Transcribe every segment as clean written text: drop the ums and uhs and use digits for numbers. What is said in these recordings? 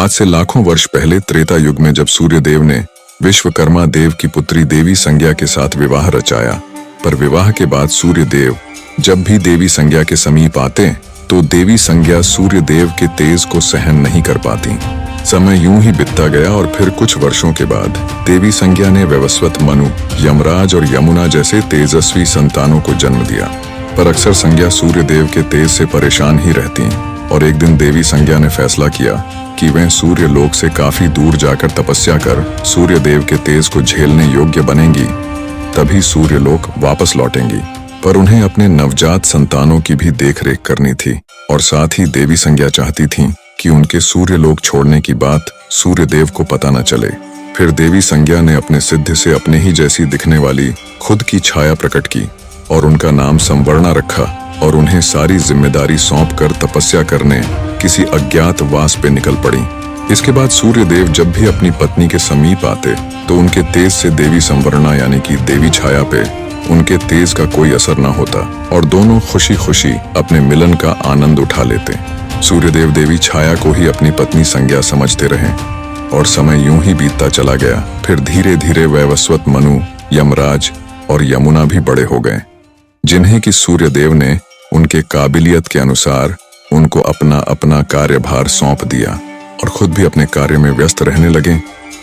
आज से लाखों वर्ष पहले त्रेता युग में जब सूर्यदेव ने विश्वकर्मा देव की पुत्री देवी संज्ञा के साथ विवाह रचाया, पर विवाह के बाद सूर्यदेव जब भी देवी संज्ञा के समीप आते तो देवी संज्ञा सूर्यदेव के तेज को सहन नहीं कर पाती। समय यूं ही बीतता गया और फिर कुछ वर्षों के बाद देवी संज्ञा ने वैवस्वत, मनु, यमराज और यमुना जैसे तेजस्वी संतानों को जन्म दिया। पर अक्सर संज्ञा सूर्यदेव के तेज से परेशान ही रहती और एक दिन देवी संज्ञा ने फैसला किया कि वह सूर्य लोक से काफी दूर जाकर तपस्या कर सूर्यदेव के तेज को झेलने योग्य बनेंगी, तभी सूर्य लोक वापस लौटेंगी। पर उन्हें अपने नवजात संतानों की भी देखरेख करनी थी और साथ ही देवी संज्ञा चाहती थी कि उनके सूर्य लोक छोड़ने की बात सूर्यदेव को पता न चले। फिर देवी संज्ञा ने अपने सिद्ध से अपने ही जैसी दिखने वाली खुद की छाया प्रकट की और उनका नाम संवर्णा रखा और उन्हें सारी जिम्मेदारी सौंपकर तपस्या करने किसी अज्ञात वास पे निकल पड़ी। इसके बाद सूर्यदेव जब भी अपनी पत्नी के समीप आते तो उनके तेज से देवी संवर्णा यानी कि देवी छाया पे उनके तेज का कोई असर न होता और दोनों खुशी खुशी अपने मिलन का आनंद उठा लेते। सूर्यदेव देवी छाया को ही अपनी पत्नी संज्ञा समझते रहे और समय यूं ही बीतता चला गया। फिर धीरे धीरे वैवस्वत, मनु, यमराज और यमुना भी बड़े हो गए, जिन्हें कि सूर्यदेव ने उनके काबिलियत के अनुसार उनको अपना अपना कार्यभार सौंप दिया और खुद भी अपने कार्य में व्यस्त रहने लगे,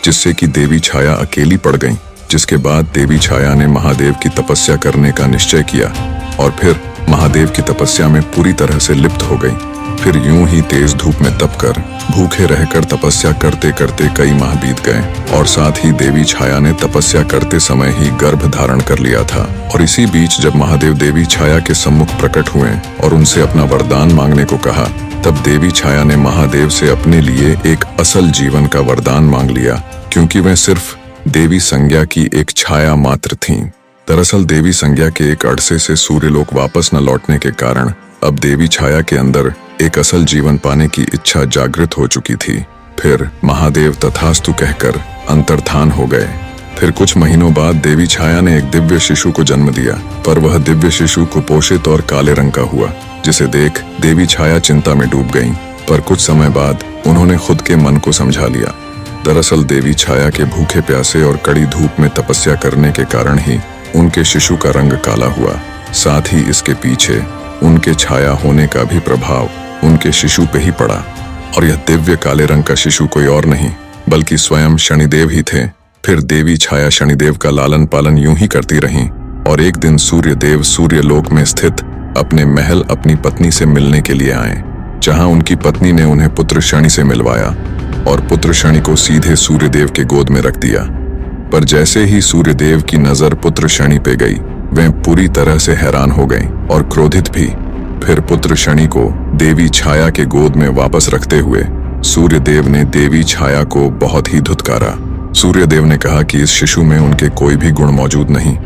जिससे कि देवी छाया अकेली पड़ गई। जिसके बाद देवी छाया ने महादेव की तपस्या करने का निश्चय किया और फिर महादेव की तपस्या में पूरी तरह से लिप्त हो गई। फिर यूं ही तेज धूप में तपकर भूखे रहकर तपस्या करते करते कई माह बीत गए और साथ ही देवी छाया ने तपस्या करते समय ही गर्भ धारण कर लिया था। और इसी बीच जब महादेव देवी छाया के सम्मुख प्रकट हुए और उनसे अपना वरदान मांगने को कहा, तब देवी छाया ने महादेव से अपने लिए एक असल जीवन का वरदान मांग लिया, क्योंकि वह सिर्फ देवी संज्ञा की एक छाया मात्र थीं। दरअसल देवी संज्ञा के एक अरसे से सूर्यलोक वापस न लौटने के कारण अब देवी छाया के अंदर एक असल जीवन पाने की इच्छा जागृत हो चुकी थी। फिर महादेव तथास्तु कहकर अंतर्धान हो गए। फिर कुछ महीनों बाद देवी छाया ने एक दिव्य शिशु को जन्म दिया, पर वह दिव्य शिशु कुपोषित और काले रंग का हुआ, जिसे देख देवी छाया चिंता में डूब गईं। पर कुछ समय बाद उन्होंने खुद के मन को समझा लिया। दरअसल देवी छाया के भूखे प्यासे और कड़ी धूप में तपस्या करने के कारण ही उनके शिशु का रंग काला हुआ। साथ ही इसके पीछे उनके छाया होने का भी प्रभाव उनके शिशु पे ही पड़ा और यह दिव्य काले रंग का शिशु कोई और नहीं बल्कि स्वयं शनिदेव ही थे। फिर देवी छाया शनिदेव का लालन पालन यूं ही करती रहीं और एक दिन सूर्यदेव सूर्यलोक में स्थित अपने महल अपनी पत्नी से मिलने के लिए आए, जहां उनकी पत्नी ने उन्हें पुत्र शनि से मिलवाया और पुत्र शनि को सीधे सूर्यदेव के गोद में रख दिया। पर जैसे ही सूर्यदेव की नजर पुत्र शनि पे गई, वे पूरी तरह से हैरान हो गए और क्रोधित भी। फिर पुत्र शनि को देवी छाया के गोद में वापस रखते हुए सूर्यदेव ने देवी छाया को बहुत ही धुतकारा। सूर्यदेव ने कहा कि इस शिशु में उनके कोई भी गुण मौजूद नहीं,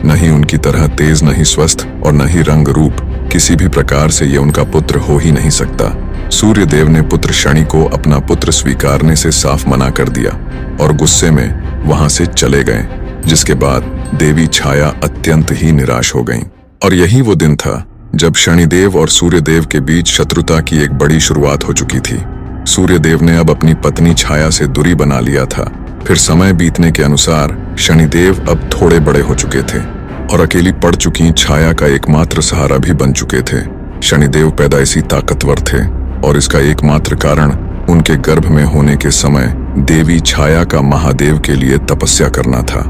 न ही उनकी तरह तेज, न ही स्वस्थ और न ही रंग रूप, किसी भी प्रकार से ये उनका पुत्र हो ही नहीं सकता। सूर्यदेव ने पुत्र शनि को अपना पुत्र स्वीकारने से साफ मना कर दिया और गुस्से में वहां से चले गए, जिसके बाद देवी छाया अत्यंत ही निराश हो गईं। और यही वो दिन था जब शनिदेव और सूर्यदेव के बीच शत्रुता की एक बड़ी शुरुआत हो चुकी थी। सूर्यदेव ने अब अपनी पत्नी छाया से दूरी बना लिया था। फिर समय बीतने के अनुसार शनिदेव अब थोड़े बड़े हो चुके थे और अकेली पड़ चुकी छाया का एकमात्र सहारा भी बन चुके थे। शनिदेव पैदाइशी ताकतवर थे और इसका एकमात्र कारण उनके गर्भ में होने के समय देवी छाया का महादेव के लिए तपस्या करना था।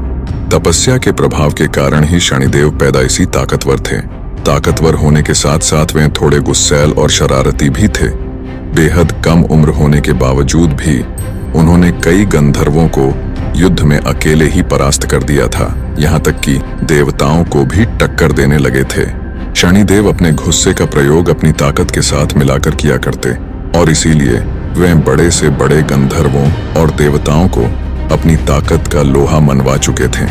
तपस्या के प्रभाव के कारण ही शनिदेव पैदाइशी ताकतवर थे। ताकतवर होने के साथ साथ वे थोड़े गुस्सैल और शरारती भी थे। बेहद कम उम्र होने के बावजूद भी उन्होंने कई गंधर्वों को युद्ध में अकेले ही परास्त कर दिया था, यहाँ तक कि देवताओं को भी टक्कर देने लगे थे। शनिदेव अपने गुस्से का प्रयोग अपनी ताकत के साथ मिलाकर किया करते और इसीलिए वे बड़े से बड़े गंधर्वों और देवताओं को अपनी ताकत का लोहा मनवा चुके थे।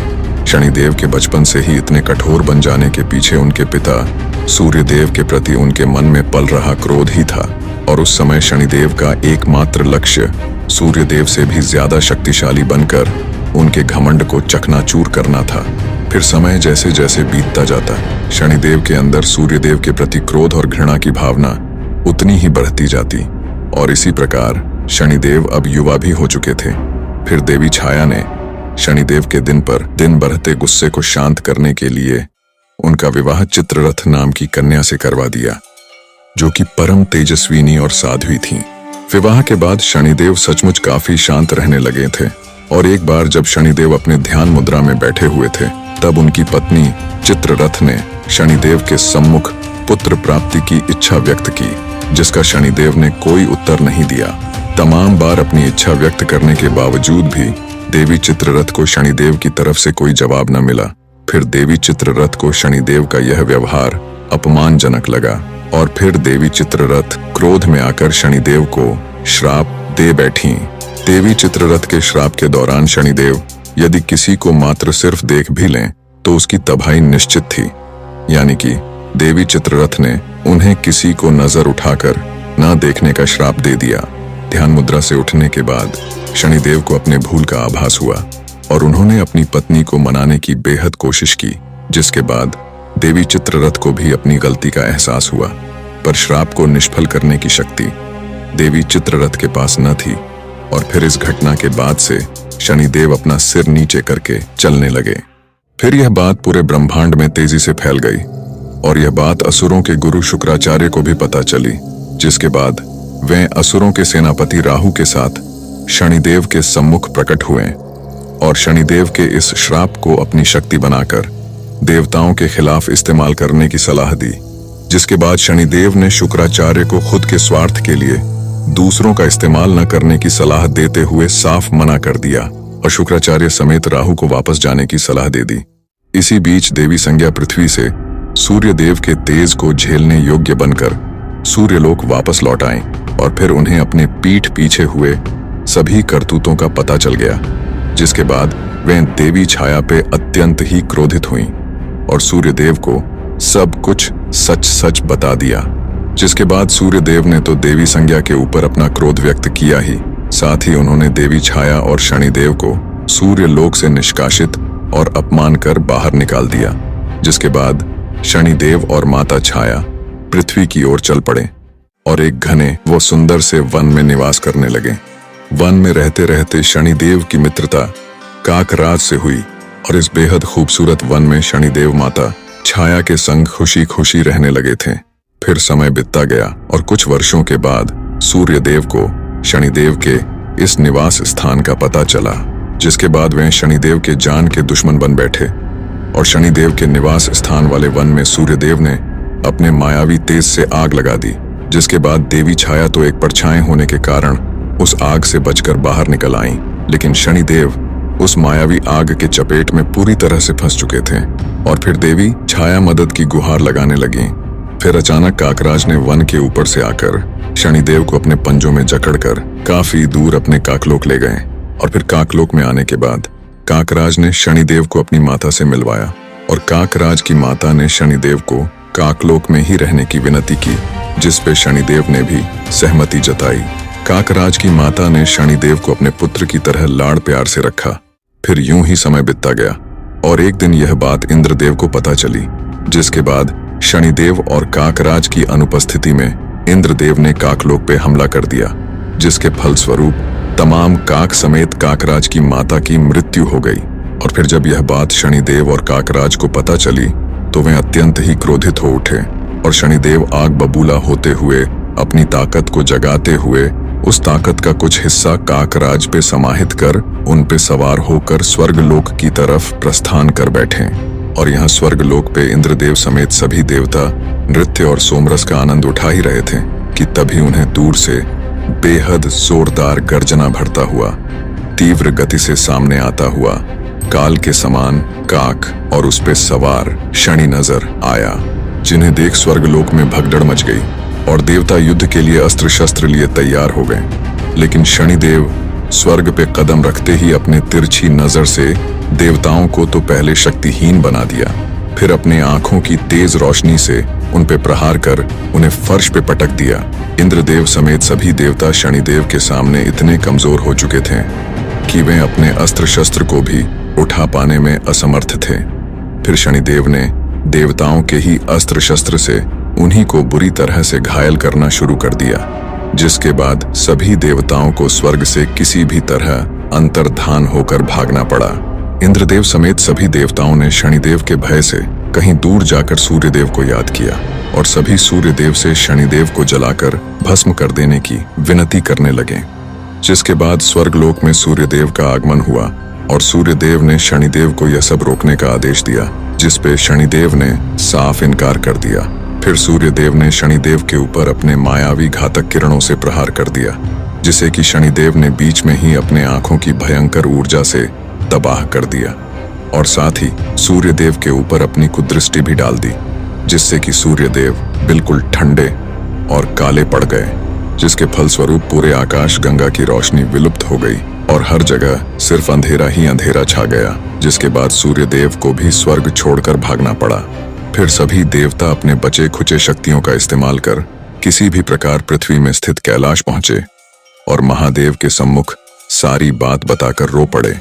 शनिदेव के बचपन से ही इतने कठोर बन जाने के पीछे उनके पिता सूर्यदेव के प्रति उनके मन में पल रहा क्रोध ही था और उस समय शनिदेव का एकमात्र लक्ष्य सूर्यदेव से भी ज्यादा शक्तिशाली बनकर उनके घमंड को चकनाचूर करना था। फिर समय जैसे जैसे बीतता जाता, शनिदेव के अंदर सूर्यदेव के प्रति क्रोध और घृणा की भावना उतनी ही बढ़ती जाती और इसी प्रकार शनिदेव अब युवा भी हो चुके थे। फिर देवी छाया ने शनिदेव के दिन पर दिन बढ़ते गुस्से को शांत करने के लिए उनका विवाह चित्ररथ नाम की कन्या से करवा दिया, जो कि परम तेजस्विनी और साध्वी थीं। विवाह के बाद शनिदेव सचमुच काफी शांत रहने लगे थे और एक बार जब शनिदेव अपने ध्यान मुद्रा में बैठे हुए थे, तब उनकी पत्नी चित्ररथ ने शनिदेव के सम्मुख पुत्र प्राप्ति की इच्छा व्यक्त की, जिसका शनिदेव ने कोई उत्तर नहीं दिया। तमाम बार अपनी इच्छा व्यक्त करने के बावजूद भी देवी चित्ररथ को शनिदेव की तरफ से कोई जवाब न मिला। फिर देवी चित्ररथ को शनिदेव का यह व्यवहार अपमानजनक लगा और फिर देवी चित्ररथ क्रोध में आकर शनिदेव को श्राप दे बैठी। देवी चित्ररथ के श्राप के दौरान शनिदेव यदि किसी को मात्र सिर्फ देख भी लें तो उसकी तबाही निश्चित थी, यानी कि देवी चित्ररथ ने उन्हें किसी को नजर उठाकर न देखने का श्राप दे दिया। ध्यान मुद्रा से उठने के बाद शनिदेव को अपने भूल का आभास हुआ और उन्होंने अपनी पत्नी को मनाने की बेहद कोशिश की, जिसके बाद देवी चित्ररथ को भी अपनी गलती का एहसास हुआ। पर श्राप को निष्फल करने की शक्ति देवी चित्ररथ के पास न थी और फिर इस घटना के बाद से शनिदेव अपना सिर नीचे करके चलने लगे। फिर यह बात पूरे ब्रह्मांड में तेजी से फैल गई और यह बात असुरों के गुरु शुक्राचार्य को भी पता चली, जिसके बाद वे असुरों के सेनापति राहु के साथ शनिदेव के सम्मुख प्रकट हुए और शनिदेव के इस श्राप को अपनी शक्ति बनाकर देवताओं के खिलाफ इस्तेमाल करने की सलाह दी, जिसके बाद शनिदेव ने शुक्राचार्य को खुद के स्वार्थ के लिए दूसरों का इस्तेमाल न करने की सलाह देते हुए साफ मना कर दिया और शुक्राचार्य समेत राहु को वापस जाने की सलाह दे दी। इसी बीच देवी संज्ञा पृथ्वी से सूर्य देव के तेज को झेलने योग्य बनकर सूर्यलोक वापस लौट आए और फिर उन्हें अपने पीठ पीछे हुए सभी करतूतों का पता चल गया, जिसके बाद वे देवी छाया पे अत्यंत ही क्रोधित हुईं और सूर्यदेव को सब कुछ सच सच बता दिया। जिसके बाद सूर्यदेव ने तो देवी संज्ञा के ऊपर अपना क्रोध व्यक्त किया ही, साथ ही उन्होंने देवी छाया और शनिदेव को सूर्यलोक से निष्कासित और अपमान कर बाहर निकाल दिया। जिसके बाद शनिदेव और माता छाया पृथ्वी की ओर चल पड़े और एक घने व सुंदर से वन में निवास करने लगे। वन में रहते रहते शनिदेव की मित्रता काकराज से हुई और इस बेहद खूबसूरत वन में शनिदेव माता छाया के संग खुशी खुशी रहने लगे थे। फिर समय बीतता गया और कुछ वर्षों के बाद सूर्यदेव को शनिदेव के इस निवास स्थान का पता चला, जिसके बाद वे शनिदेव के जान के दुश्मन बन बैठे और शनिदेव के निवास स्थान वाले वन में सूर्यदेव ने अपने मायावी तेज से आग लगा दी, जिसके बाद देवी छाया तो एक परछाई होने के कारण उस आग से बचकर बाहर निकल आईं, लेकिन शनिदेव उस मायावी आग के चपेट में पूरी तरह से फंस चुके थे और फिर देवी छाया मदद की गुहार लगाने लगी। फिर अचानक काकराज ने वन के ऊपर से आकर शनिदेव को अपने पंजों में जकड़कर काफी दूर अपने काकलोक ले गए और फिर काकलोक में आने के बाद काकराज ने शनिदेव को अपनी माता से मिलवाया और काकराज की माता ने शनिदेव को काकलोक में ही रहने की विनती की, जिस पे शनिदेव ने भी सहमति जताई। काकराज की माता ने शनिदेव को अपने पुत्र की तरह लाड़ प्यार से रखा। फिर यूं ही समय बीतता गया और एक दिन यह बात इंद्रदेव को पता चली, जिसके बाद शनिदेव और काकराज की अनुपस्थिति में इंद्रदेव ने काकलोक पे हमला कर दिया, जिसके फलस्वरूप तमाम काक समेत काकराज की माता की मृत्यु हो गई। और फिर जब यह बात शनिदेव और काकराज को पता चली तो वे अत्यंत ही क्रोधित हो उठे और शनिदेव आग बबूला होते हुए अपनी ताकत को जगाते हुए उस ताकत का कुछ हिस्सा काकराज पे समाहित कर उन पे सवार होकर स्वर्गलोक की तरफ प्रस्थान कर बैठे और यहाँ स्वर्गलोक पे इंद्रदेव समेत सभी देवता नृत्य और सोमरस का आनंद उठा ही रहे थे कि तभी उन्हें दूर से बेहद जोरदार गर्जना भरता हुआ तीव्र गति से सामने आता हुआ काल के समान काक और उस पे सवार शनि नजर आया, जिन्हें देख स्वर्गलोक में भगदड़ मच गई और देवता युद्ध के लिए अस्त्र शस्त्र लिए तैयार हो गए। लेकिन शनिदेव स्वर्ग पे कदम रखते ही अपने तिरछी नजर से देवताओं को तो पहले शक्तिहीन बना दिया, फिर अपने आंखों की तेज रोशनी से उन पे प्रहार कर उन्हें फर्श पे पटक दिया। इंद्रदेव समेत सभी देवता शनिदेव के सामने इतने कमजोर हो चुके थे कि वे अपने अस्त्र शस्त्र को भी उठा पाने में असमर्थ थे। फिर शनिदेव ने देवताओं के ही अस्त्र शस्त्र से उन्हीं को बुरी तरह से घायल करना शुरू कर दिया। जिसके बाद सभी देवताओं को स्वर्ग से किसी भी तरह अंतर्धान होकर भागना पड़ा। इंद्रदेव समेत सभी देवताओं ने शनिदेव के भय से कहीं दूर जाकर सूर्यदेव को याद किया और सभी सूर्यदेव से शनिदेव को जलाकर भस्म कर देने की विनती करने लगे। जिसके बाद स्वर्गलोक में सूर्यदेव का आगमन हुआ और सूर्यदेव ने शनिदेव को यह सब रोकने का आदेश दिया, जिस पे शनिदेव ने साफ इनकार कर दिया। फिर सूर्यदेव ने शनिदेव के ऊपर अपने मायावी घातक किरणों से प्रहार कर दिया, जिसे कि शनिदेव ने बीच में ही अपने आंखों की भयंकर ऊर्जा से तबाह कर दिया और साथ ही सूर्यदेव के ऊपर अपनी कुदृष्टि भी डाल दी, जिससे कि सूर्यदेव बिल्कुल ठंडे और काले पड़ गए, जिसके फलस्वरूप पूरे आकाश गंगा की रोशनी विलुप्त हो गई और हर जगह सिर्फ अंधेरा ही अंधेरा छा गया। जिसके बाद सूर्यदेव को भी स्वर्ग छोड़कर भागना पड़ा। फिर सभी देवता अपने बचे खुचे शक्तियों का इस्तेमाल कर किसी भी प्रकार पृथ्वी में स्थित कैलाश पहुंचे और महादेव के सम्मुख सारी बात बताकर रो पड़े।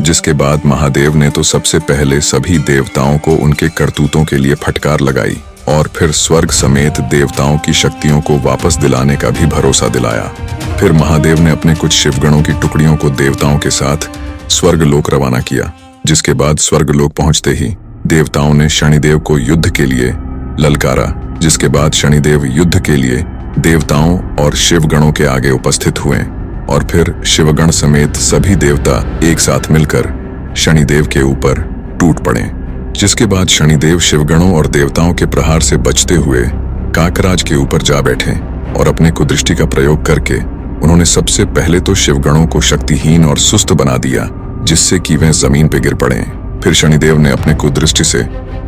जिसके बाद महादेव ने तो सबसे पहले सभी देवताओं को उनके करतूतों के लिए फटकार लगाई और फिर स्वर्ग समेत देवताओं की शक्तियों को वापस दिलाने का भी भरोसा दिलाया। फिर महादेव ने अपने कुछ शिवगणों की टुकड़ियों को देवताओं के साथ स्वर्गलोक रवाना किया। जिसके बाद स्वर्गलोक पहुंचते ही देवताओं ने शनिदेव को युद्ध के लिए ललकारा। जिसके बाद शनिदेव युद्ध के लिए देवताओं और शिवगणों के आगे उपस्थित हुए और फिर शिवगण समेत सभी देवता एक साथ मिलकर शनिदेव के ऊपर टूट पड़े। जिसके बाद शनिदेव शिवगणों और देवताओं के प्रहार से बचते हुए काकराज के ऊपर जा बैठे और अपने कुदृष्टि का प्रयोग करके उन्होंने सबसे पहले तो शिवगणों को शक्तिहीन और सुस्त बना दिया, जिससे कि वे जमीन पर गिर पड़े। फिर शनिदेव ने अपने कुदृष्टि से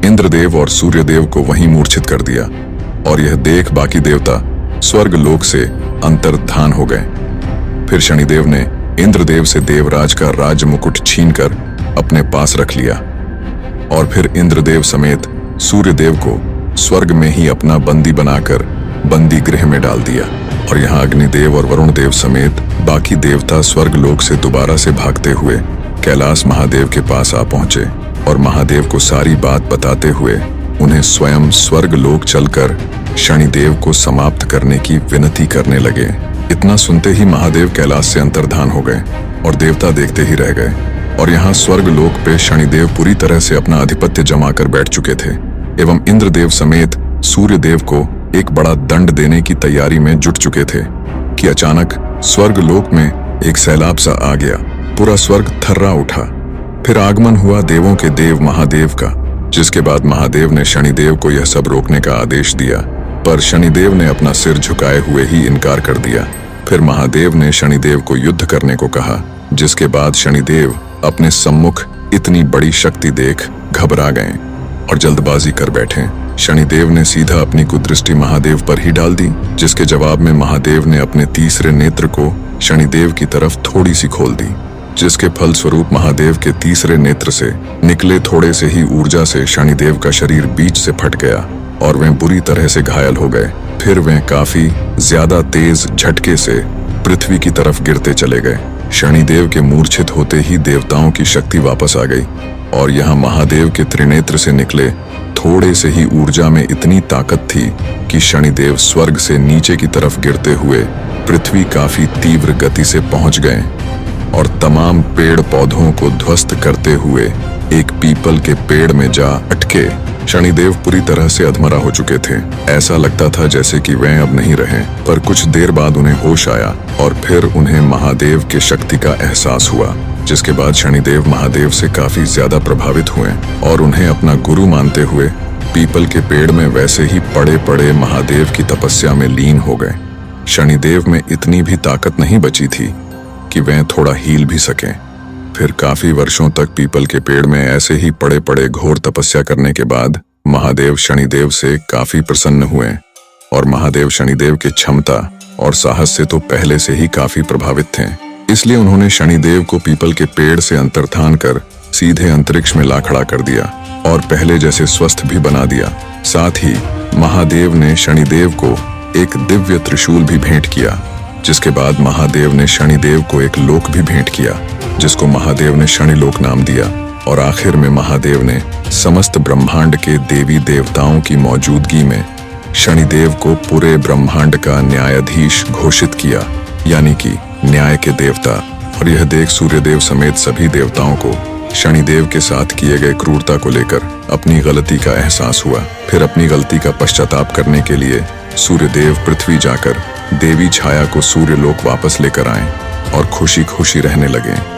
इंद्रदेव और सूर्यदेव को वहीं मूर्छित कर दिया और यह देख बाकी देवता स्वर्गलोक से अंतर्धान हो गए। फिर शनिदेव ने इंद्रदेव से देवराज का राज मुकुट छीनकर अपने पास रख लिया और फिर इंद्रदेव समेत सूर्यदेव को स्वर्ग में ही अपना बंदी बनाकर बंदी गृह में डाल दिया और यहाँ अग्निदेव और वरुण देव समेत बाकी देवता स्वर्गलोक से दोबारा से भागते हुए कैलाश महादेव के पास आ पहुंचे और महादेव को सारी बात बताते हुए उन्हें स्वयं स्वर्गलोक चलकर शनिदेव को समाप्त करने की विनती करने लगे। इतना सुनते ही महादेव कैलाश से अंतर्धान हो गए और देवता देखते ही रह गए और यहाँ स्वर्गलोक पे शनिदेव पूरी तरह से अपना आधिपत्य जमा कर बैठ चुके थे एवं इंद्रदेव समेत सूर्यदेव को एक बड़ा दंड देने की तैयारी में जुट चुके थे कि अचानक स्वर्गलोक में एक सैलाब सा आ गया। पूरा स्वर्ग थर्रा उठा। फिर आगमन हुआ देवों के देव महादेव का। जिसके बाद महादेव ने शनिदेव को यह सब रोकने का आदेश दिया, पर शनिदेव ने अपना सिर झुकाए हुए ही इनकार कर दिया। फिर महादेव ने शनिदेव को युद्ध करने को कहा, जिसके बाद शनिदेव अपने सम्मुख इतनी बड़ी शक्ति देख घबरा गए और जल्दबाजी कर बैठे। शनिदेव ने सीधा अपनी कुदृष्टि महादेव पर ही डाल दी, जिसके जवाब में महादेव ने अपने तीसरे नेत्र को शनिदेव की तरफ थोड़ी सी खोल दी, जिसके फलस्वरूप महादेव के तीसरे नेत्र से निकले थोड़े से ही ऊर्जा से शनिदेव का शरीर बीच से फट गया और वे बुरी तरह से घायल हो गए। फिर वे काफी ज्यादा तेज झटके से पृथ्वी की तरफ गिरते चले गए। शनिदेव के मूर्छित होते ही देवताओं की शक्ति वापस आ गई और यहाँ महादेव के त्रिनेत्र से निकले थोड़े से ही ऊर्जा में इतनी ताकत थी कि शनिदेव स्वर्ग से नीचे की तरफ गिरते हुए पृथ्वी काफी तीव्र गति से पहुंच गए और तमाम पेड़ पौधों को ध्वस्त करते हुए एक पीपल के पेड़ में जा अटके। शनिदेव पूरी तरह से अधमरा हो चुके थे। ऐसा लगता था जैसे कि वे अब नहीं रहे, पर कुछ देर बाद उन्हें होश आया और फिर उन्हें महादेव के शक्ति का एहसास हुआ। जिसके बाद शनिदेव महादेव से काफी ज्यादा प्रभावित हुए और उन्हें अपना गुरु मानते हुए पीपल के पेड़ में वैसे ही पड़े पड़े महादेव की तपस्या में लीन हो गए। शनिदेव में इतनी भी ताकत नहीं बची थी कि वे थोड़ा हील भी सकें। फिर काफी वर्षों तक पीपल के पेड़ में ऐसे ही पड़े पड़े घोर तपस्या करने के बाद महादेव शनिदेव से काफी प्रसन्न हुए और महादेव शनिदेव की क्षमता और साहस से तो पहले से ही काफी प्रभावित थे। इसलिए उन्होंने शनिदेव को पीपल के पेड़ से अंतर्धान कर सीधे अंतरिक्ष में ला खड़ा कर दिया और पहले जैसे स्वस्थ भी बना दिया। साथ ही महादेव ने शनिदेव को एक दिव्य त्रिशूल भी भेंट किया, जिसके बाद महादेव ने शनिदेव को एक लोक भी भेंट किया, जिसको महादेव ने शनिलोक नाम दिया। और आखिर में महादेव ने समस्त ब्रह्मांड के देवी देवताओं की मौजूदगी में शनिदेव को पूरे ब्रह्मांड का न्यायाधीश घोषित किया, यानी कि न्याय के देवता। और यह देख सूर्यदेव समेत सभी देवताओं को शनिदेव के साथ किए गए क्रूरता को लेकर अपनी गलती का एहसास हुआ। फिर अपनी गलती का पश्चाताप करने के लिए सूर्यदेव पृथ्वी जाकर देवी छाया को सूर्यलोक वापस लेकर आए और खुशी खुशी रहने लगे।